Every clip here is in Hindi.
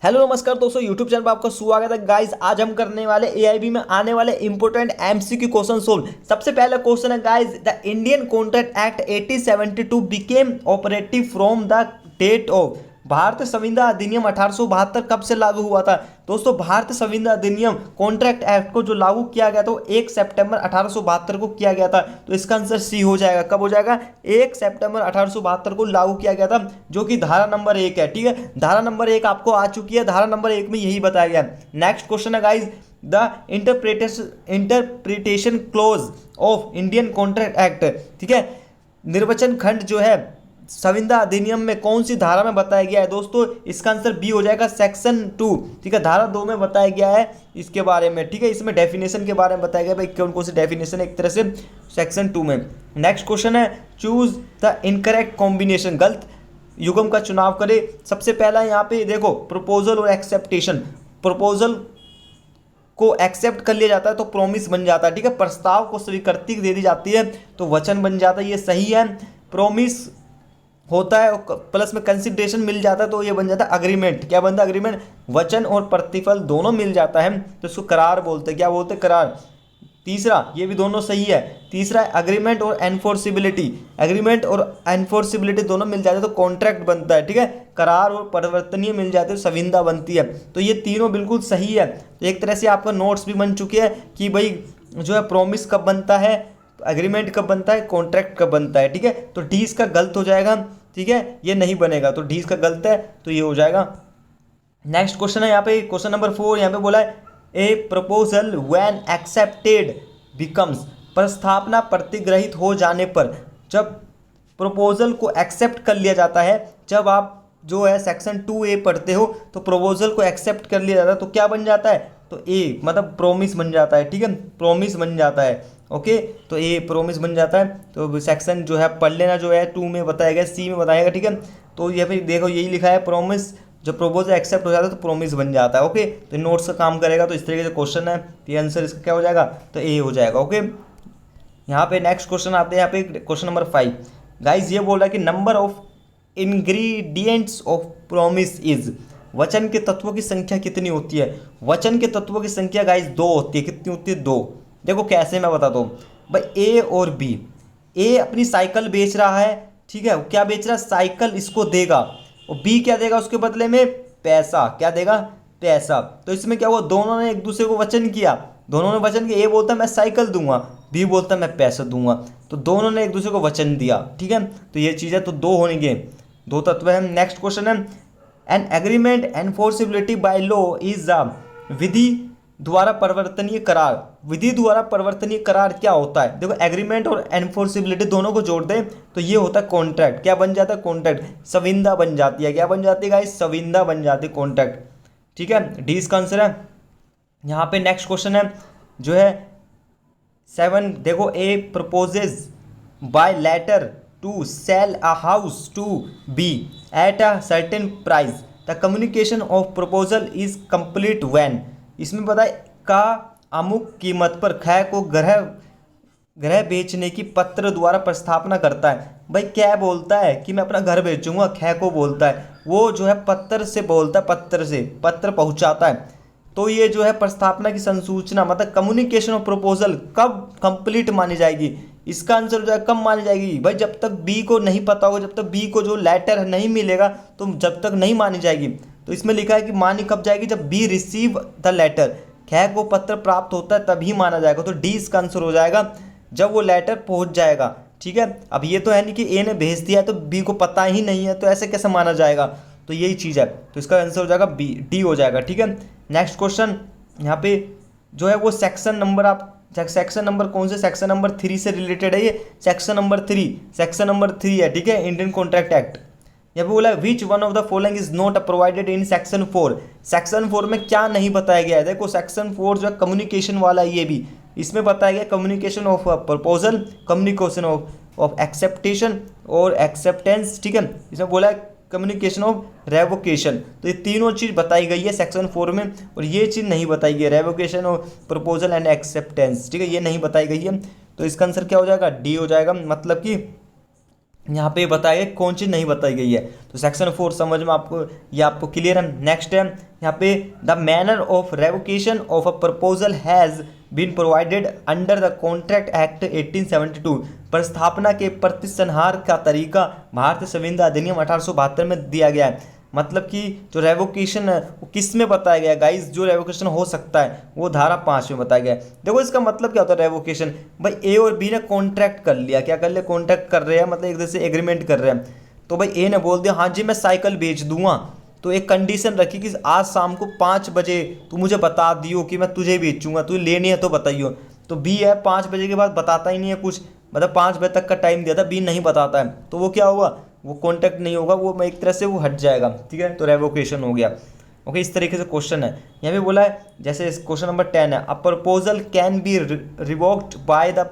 हेलो नमस्कार दोस्तों, यूट्यूब चैनल पर आपका स्वागत है। गाइस आज हम करने वाले एआईबी में आने वाले इंपोर्टेंट एमसीक्यू क्वेश्चन सोल्व। सबसे पहला क्वेश्चन है guys, the Indian contract act 1872 became operative from the date of. भारतीय संविधान अधिनियम 1872 कब से लागू हुआ था? दोस्तों भारतीय संविधान अधिनियम कॉन्ट्रैक्ट एक्ट को जो लागू किया गया था वो 1 सितंबर 1872 को किया गया था। तो इसका आंसर सी हो जाएगा। कब हो जाएगा? 1 सितंबर 1872 को लागू किया गया था, जो कि धारा नंबर 1 है। ठीक है, धारा नंबर 1 आपको आ चुकी है। धारा नंबर 1 में यही बताया गया। नेक्स्ट क्वेश्चन है guys, the interpretation close of Indian contract act. ठीक है, निर्वचन खंड जो है संविधान अधिनियम में कौन सी धारा में बताया गया है? दोस्तों इसका आंसर बी हो जाएगा, सेक्शन 2। ठीक है, धारा 2 में बताया गया है इसके बारे में। ठीक है, इसमें डेफिनेशन के बारे में बताया गया भाई कौन कौन सी डेफिनेशन है, एक तरह से सेक्शन 2 में। नेक्स्ट क्वेश्चन है, चूज द इनकरेक्ट कॉम्बिनेशन। गलत युग्म का चुनाव करें। सबसे पहला यहाँ पे देखो, प्रपोजल और एक्सेप्टेशन। प्रपोजल को एक्सेप्ट कर लिया जाता है तो प्रॉमिस बन जाता है। ठीक है, प्रस्ताव को स्वीकृति दे दी जाती है तो वचन बन जाता है, ये सही है। प्रॉमिस होता है प्लस में कंसिडरेशन मिल जाता है तो ये बन जाता है अग्रीमेंट। क्या बनता है? अग्रीमेंट। वचन और प्रतिफल दोनों मिल जाता है तो इसको करार बोलते हैं। क्या बोलते हैं? करार। तीसरा, ये भी दोनों सही है। तीसरा है अग्रीमेंट और एनफोर्सिबिलिटी। एग्रीमेंट और एनफोर्सिबिलिटी दोनों मिल जाते हैं तो कॉन्ट्रैक्ट बनता है। ठीक है, करार और परिवर्तनीय मिल जाते हैं संविदा बनती है। तो ये तीनों बिल्कुल सही है। तो एक तरह से आपका नोट्स भी बन चुके हैं कि भाई जो है प्रॉमिस कब बनता है, अग्रीमेंट कब बनता है, कॉन्ट्रैक्ट कब बनता है। ठीक है, तो डी इसका गलत हो जाएगा। ठीक है, ये नहीं बनेगा तो डी इसका गलत है तो ये हो जाएगा। नेक्स्ट क्वेश्चन है यहाँ पे क्वेश्चन नंबर 4। यहाँ पे बोला है ए प्रपोजल व्हेन एक्सेप्टेड बिकम्स। प्रस्तावना प्रतिग्रहित हो जाने पर, जब प्रपोजल को एक्सेप्ट कर लिया जाता है, जब आप जो है सेक्शन 2A पढ़ते हो तो प्रपोजल को एक्सेप्ट कर लिया जाता है तो क्या बन जाता है? तो ए मतलब प्रोमिस बन जाता है। ठीक है, प्रोमिस बन जाता है। ओके, तो ए प्रोमिस बन जाता है। तो सेक्शन जो है पढ़ लेना, जो है 2 में बताया गया, सी में बताया गया। ठीक है, तो ये फिर देखो यही लिखा है, प्रोमिस। जब प्रपोजल एक्सेप्ट हो जाता है तो प्रोमिस बन जाता है। ओके, तो नोट्स का काम करेगा। तो इस तरीके से क्वेश्चन है, तो ये आंसर इसका क्या हो जाएगा? तो ए हो जाएगा। ओके, यहाँ पे नेक्स्ट क्वेश्चन आते हैं। यहाँ पे क्वेश्चन नंबर 5। गाइज ये बोल रहा है कि number of ingredients of promise is. वचन के तत्वों की संख्या कितनी होती है? वचन के तत्वों की संख्या गाइज 2 होती है। कितनी होती है? 2। देखो कैसे, मैं बताता हूँ भाई। ए और बी, ए अपनी साइकिल बेच रहा है। ठीक है, क्या बेच रहा है? साइकिल इसको देगा और बी क्या देगा उसके बदले में? पैसा। क्या देगा? पैसा। तो इसमें क्या हुआ? दोनों ने एक दूसरे को वचन किया। दोनों ने वचन किया। ए बोलता है मैं साइकिल दूंगा, बी बोलता है मैं पैसा दूंगा। तो दोनों ने एक दूसरे को वचन दिया। ठीक है, तो ये चीज़ है, तो 2 होंगे, 2 तत्व है। नेक्स्ट क्वेश्चन है, an agreement enforceability by law is a. विधि द्वारा परिवर्तनीय करार। विधि द्वारा परिवर्तनीय करार क्या होता है? देखो एग्रीमेंट और एनफोर्सिबिलिटी दोनों को जोड़ दें तो ये होता है कॉन्ट्रैक्ट। क्या बन जाता है? कॉन्ट्रैक्ट। संविदा बन जाती है। क्या बन जाती है गाइस? संविदा बन जाती है, कॉन्ट्रैक्ट। ठीक है, डी इसका आंसर है। यहाँ पे नेक्स्ट क्वेश्चन है जो है 7। देखो, A proposes by letter to sell a house to be at a certain price. The communication of proposal is complete when. इसमें पता है का अमुक कीमत पर ख को ग्रह बेचने की पत्र द्वारा प्रस्थापना करता है। भाई क्या बोलता है कि मैं अपना घर बेचूंगा, ख को बोलता है। वो जो है पत्र से बोलता है, पत्र से पत्र पहुंचाता है। तो ये जो है प्रस्तावना की संसूचना मतलब कम्युनिकेशन ऑफ प्रपोजल कब कंप्लीट मानी जाएगी? इसका आंसर जो है कब मानी जाएगी? भाई जब तक बी को नहीं पता होगा, जब तक बी को जो लेटर नहीं मिलेगा तो जब तक नहीं मानी जाएगी। तो इसमें लिखा है कि मानी कब जाएगी? जब बी रिसीव द लेटर, ख को पत्र प्राप्त होता है तभी माना जाएगा। तो डी इसका आंसर हो जाएगा, जब वो लेटर पहुंच जाएगा। ठीक है, अब ये तो है नहीं कि ए ने भेज दिया तो बी को पता ही नहीं है, तो ऐसे कैसे माना जाएगा? तो यही चीज़ है, तो इसका आंसर हो जाएगा बी, डी हो जाएगा। ठीक है, नेक्स्ट क्वेश्चन यहाँ पे जो है वो सेक्शन नंबर, आप सेक्शन नंबर कौन से? सेक्शन नंबर 3 से रिलेटेड है ये। सेक्शन नंबर 3 है। ठीक है, इंडियन कॉन्ट्रैक्ट एक्ट। यहाँ पे बोला which one of the following is not provided in section 4। Section 4 में क्या नहीं बताया गया है? देखो सेक्शन 4 जो है कम्युनिकेशन वाला, ये भी इसमें बताया गया communication of proposal, communication of acceptation और एक्सेप्टेंस। ठीक है, इसमें बोला है कम्युनिकेशन ऑफ रेवोकेशन। तो ये तीनों चीज़ बताई गई है सेक्शन 4 में, और ये चीज़ नहीं बताई गई है, revocation of proposal and acceptance. ठीक है, ये नहीं बताई गई है। तो इसका आंसर क्या हो जाएगा? डी हो जाएगा। मतलब कि यहाँ पे बताया गया कौन चीज़ नहीं बताई गई है। तो सेक्शन 4 समझ में आपको, ये आपको क्लियर है। नेक्स्ट है यहाँ पे the manner of revocation of a proposal has been provided under the contract act 1872। प्रस्थापना के प्रतिसंहार का तरीका भारतीय संविदा अधिनियम 1872 में दिया गया है। मतलब कि जो रेवोकेशन है वो किस में बताया गया है गाइस, जो रेवोकेशन हो सकता है वो धारा 5 में बताया गया है। देखो इसका मतलब क्या होता है रेवोकेशन, भाई ए और बी ने कॉन्ट्रैक्ट कर लिया, क्या कर लिया, कॉन्ट्रैक्ट कर रहे हैं, मतलब एक दूसरे से एग्रीमेंट कर रहे हैं। तो भाई ए ने बोल दिया हाँ जी मैं साइकिल बेच दूंगा, तो एक कंडीशन रखी कि आज शाम को 5 बजे तू मुझे बता दियो कि मैं तुझे बेचूंगा, तुझे लेनी है तो बताइयो। तो बी है 5 बजे के बाद बताता ही नहीं है कुछ, मतलब 5 बजे तक का टाइम दिया था, बी नहीं बताता है, तो वो क्या होगा, वो कॉन्टैक्ट नहीं होगा, वो एक तरह से वो हट जाएगा, ठीक है, तो रेवोकेशन हो गया। ओके, इस तरीके से क्वेश्चन है। यहाँ पे बोला है जैसे क्वेश्चन नंबर 10 है, a proposal can be revoked bye the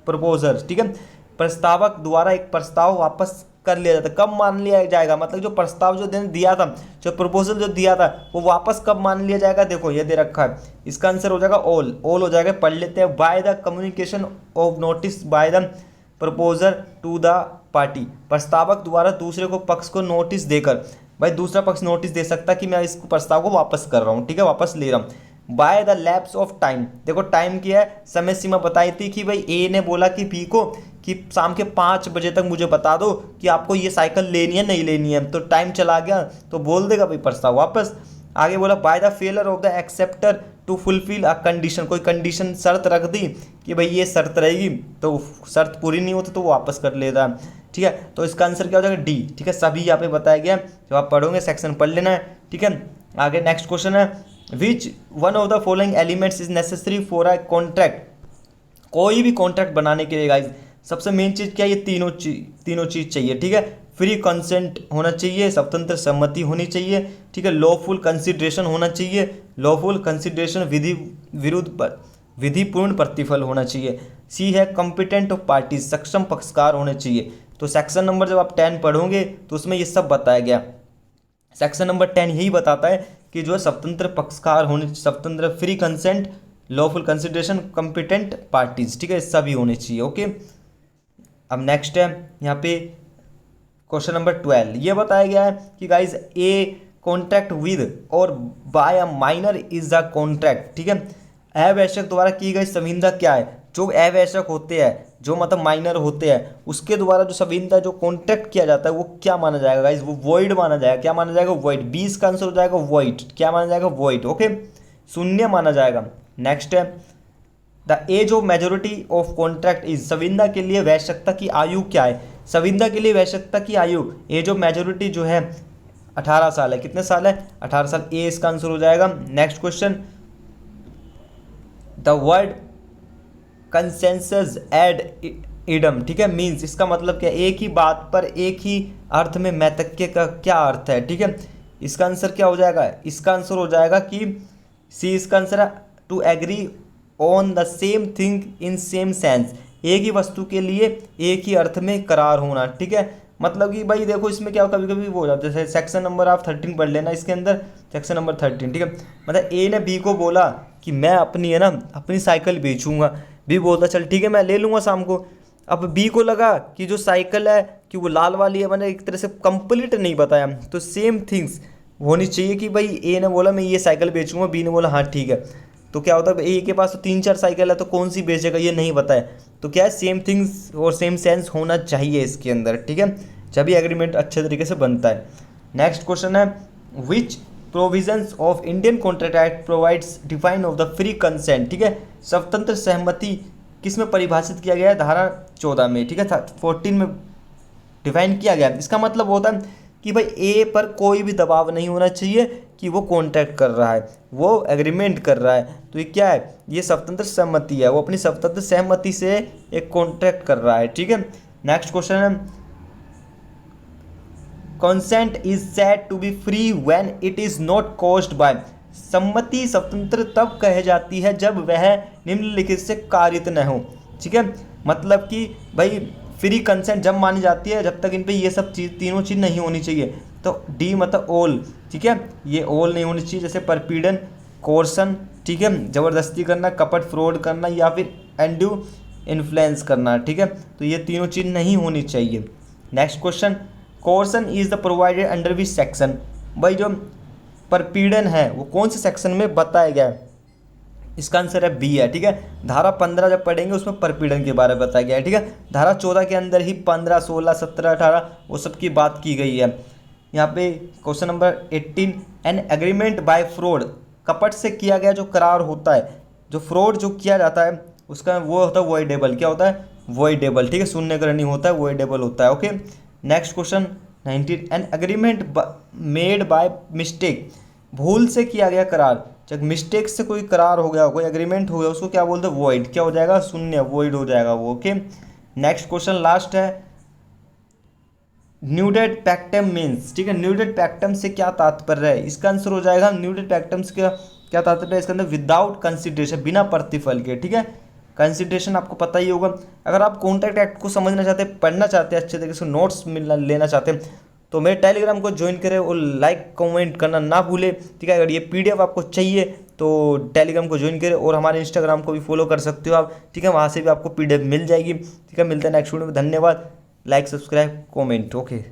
proposer, ठीक है, प्रस्तावक द्वारा एक प्रस्ताव वापस कर लिया जाता है। कब मान लिया जाएगा, मतलब जो प्रस्ताव जो दिया था, जो प्रपोजल जो दिया था वो वापस कब मान लिया जाएगा, देखो ये दे रखा है, इसका आंसर हो जाएगा ऑल हो जाएगा, पढ़ लेते हैं। By the communication of notice by the proposer to the party, प्रस्तावक द्वारा दूसरे को पक्ष को नोटिस देकर, भाई दूसरा पक्ष नोटिस दे सकता है कि मैं इस प्रस्ताव को वापस कर रहा हूँ, ठीक है, वापस ले रहा हूँ। By the lapse of time, देखो टाइम की है, समय सीमा बताई थी कि भाई ए ने बोला कि बी को कि शाम के 5 बजे तक मुझे बता दो कि आपको ये साइकिल लेनी है नहीं लेनी है, तो टाइम चला गया तो बोल देगा भाई प्रस्ताव वापस। आगे बोला by the failure of the acceptor to fulfil a condition, कोई कंडीशन शर्त रख दी कि भाई ये शर्त रहेगी, तो शर्त पूरी नहीं होती तो वो वापस कर लेता है, ठीक है, तो इसका आंसर क्या हो जाएगा डी, ठीक है, सभी यहाँ पे बताया गया, जब आप पढ़ोगे सेक्शन पढ़ लेना है, ठीक है। आगे नेक्स्ट क्वेश्चन है, which one of the following elements is necessary for a contract, कोई भी कॉन्ट्रैक्ट बनाने के लिए गाइज सबसे मेन चीज़ क्या है, ये तीनों चीज़ चाहिए, ठीक है, फ्री कंसेंट होना चाहिए, स्वतंत्र सहमति होनी चाहिए, ठीक है, लॉफुल कंसिडरेशन होना चाहिए, लॉफुल कंसिडरेशन विधिपूर्ण प्रतिफल होना चाहिए, सी है कॉम्पिटेंट ऑफ पार्टी, सक्षम पक्षकार होने चाहिए। तो सेक्शन नंबर जब आप 10 पढ़ोगे तो उसमें ये सब बताया गया। सेक्शन नंबर 10 यही बताता है कि जो है स्वतंत्र पक्षकार होने, स्वतंत्र free consent, lawful consideration, competent parties, ठीक है, सभी होने चाहिए। ओके, अब नेक्स्ट है यहाँ पे क्वेश्चन नंबर 12, ये बताया गया है कि guys a contract with or by a minor is the contract, ठीक है, अवैश्यक द्वारा की गई संविदा क्या है, जो अवैश्यक होते हैं, जो मतलब माइनर होते हैं, उसके द्वारा जो संविदा जो कॉन्ट्रैक्ट किया जाता है वो क्या माना जाएगा गाइज, वो वॉइड माना जाएगा, क्या माना जाएगा, वॉइड, 20 का आंसर हो जाएगा वॉइड, क्या माना जाएगा, वॉइड, ओके, शून्य माना जाएगा। नेक्स्ट है the age of majority of contract is, संविदा के लिए वैश्यकता की आयु क्या है, संविदा के लिए वैश्यकता की आयु, एज ऑफ मेजोरिटी जो है 18 साल है, कितने साल है, 18 साल, ए इसका आंसर हो जाएगा। Next question, the word consensus ad idem, ठीक है, मीन्स इसका मतलब क्या, एक ही बात पर एक ही अर्थ में मैतक्य का क्या अर्थ है, ठीक है, इसका आंसर क्या हो जाएगा, इसका आंसर हो जाएगा कि सी, इसका आंसर है to agree on the same thing in same sense, एक ही वस्तु के लिए एक ही अर्थ में करार होना, ठीक है, मतलब कि भाई देखो इसमें क्या कभी कभी वो हो जाता है, जैसे सेक्शन नंबर आप 13 पढ़ लेना, इसके अंदर सेक्शन नंबर 13, ठीक है, मतलब ए ने बी को बोला कि मैं अपनी है ना अपनी साइकिल बेचूंगा, बी बोलता चल ठीक है मैं ले लूँगा शाम को, अब बी को लगा कि जो साइकिल है कि वो लाल वाली है, मैंने एक तरह से कंप्लीट नहीं बताया, तो सेम थिंग्स होनी चाहिए कि भाई ए ने बोला मैं ये साइकिल बेचूंगा, बी ने बोला हाँ ठीक है, तो क्या होता है ए के पास तो 3-4 साइकिल है, तो कौन सी बेचेगा ये नहीं पता है, तो क्या है सेम थिंग्स और सेम सेंस होना चाहिए इसके अंदर, ठीक है, जब ये एग्रीमेंट अच्छे तरीके से बनता है। नेक्स्ट क्वेश्चन है which provisions of Indian contract act provides define of the free consent, ठीक है, स्वतंत्र सहमति किस में परिभाषित किया गया है, धारा 14 में, ठीक है, 14 में डिफाइन किया गया। इसका मतलब होता है कि भाई ए पर कोई भी दबाव नहीं होना चाहिए कि वो कॉन्ट्रैक्ट कर रहा है, वो एग्रीमेंट कर रहा है, तो ये क्या है, ये स्वतंत्र सहमति है, वो अपनी स्वतंत्र सहमति से एक कॉन्ट्रैक्ट कर रहा है, ठीक है। नेक्स्ट क्वेश्चन है consent is said to be free when it is not caused by, सम्मति स्वतंत्र तब कही जाती है जब वह निम्नलिखित से कारित न हो, ठीक है, मतलब कि भाई फ्री कंसेंट जब मानी जाती है जब तक इन पे ये सब चीज़ तीनों चीज़ नहीं होनी चाहिए, तो डी मतलब ऑल, ठीक है, ये ऑल नहीं होनी चाहिए, जैसे परपीडन, कोर्सन, ठीक है, ज़बरदस्ती करना, कपट, फ्रॉड करना, या फिर एंड्यू इन्फ्लुएंस करना, ठीक है। तो ये तीनों चीज़ नहीं होनी चाहिए। Next question, कोर्सन is the provided under which section. भाई जो परपीड़न है वो कौन से सेक्शन में बताया गया है? इसका आंसर है बी है, ठीक है। धारा 15 जब पढ़ेंगे उसमें परपीड़न के बारे में बताया गया है, ठीक है। धारा 14 के अंदर ही 15, 16, 17, 18 वो सब की बात की गई है। यहाँ पे question number 18, an agreement bye fraud, कपट से किया गया जो करार होता है, जो फ्रॉड जो किया जाता है उसका वो होता है वॉइडेबल। क्या होता है? वॉइडेबल, ठीक है। शून्यकरण नहीं होता है, वॉइडेबल होता है। Okay, next question 19, an agreement made by mistake, भूल से किया गया करार, जब मिस्टेक से कोई करार हो गया, कोई एग्रीमेंट हो गया, उसको क्या बोलते हैं? वॉइड। क्या हो जाएगा? शून्य, वॉइड हो जाएगा वो। ओके, नेक्स्ट क्वेश्चन लास्ट है, न्यूडेड पैक्टम मीन्स, ठीक है। न्यूडेड पैक्टम से क्या तात्पर्य है? इसका आंसर हो जाएगा न्यूडेड पैक्टम से क्या तात्पर्य है? इसके अंदर विदाउट कंसिडरेशन, बिना प्रतिफल के, ठीक है। कंसिडरेशन आपको पता ही होगा। अगर आप कॉन्ट्रैक्ट एक्ट को समझना चाहते हैं, पढ़ना चाहते हैं, अच्छे तरीके से नोट्स लेना चाहते हैं, तो मेरे टेलीग्राम को ज्वाइन करें और लाइक कमेंट करना ना भूलें, ठीक है। अगर ये पीडीएफ आपको चाहिए तो टेलीग्राम को ज्वाइन करें और हमारे इंस्टाग्राम को भी फॉलो कर सकते हो आप, ठीक है। वहाँ से भी आपको पीडीएफ मिल जाएगी, ठीक है। मिलते हैं नेक्स्ट वीडियो में। धन्यवाद। Like, subscribe, comment. ओके।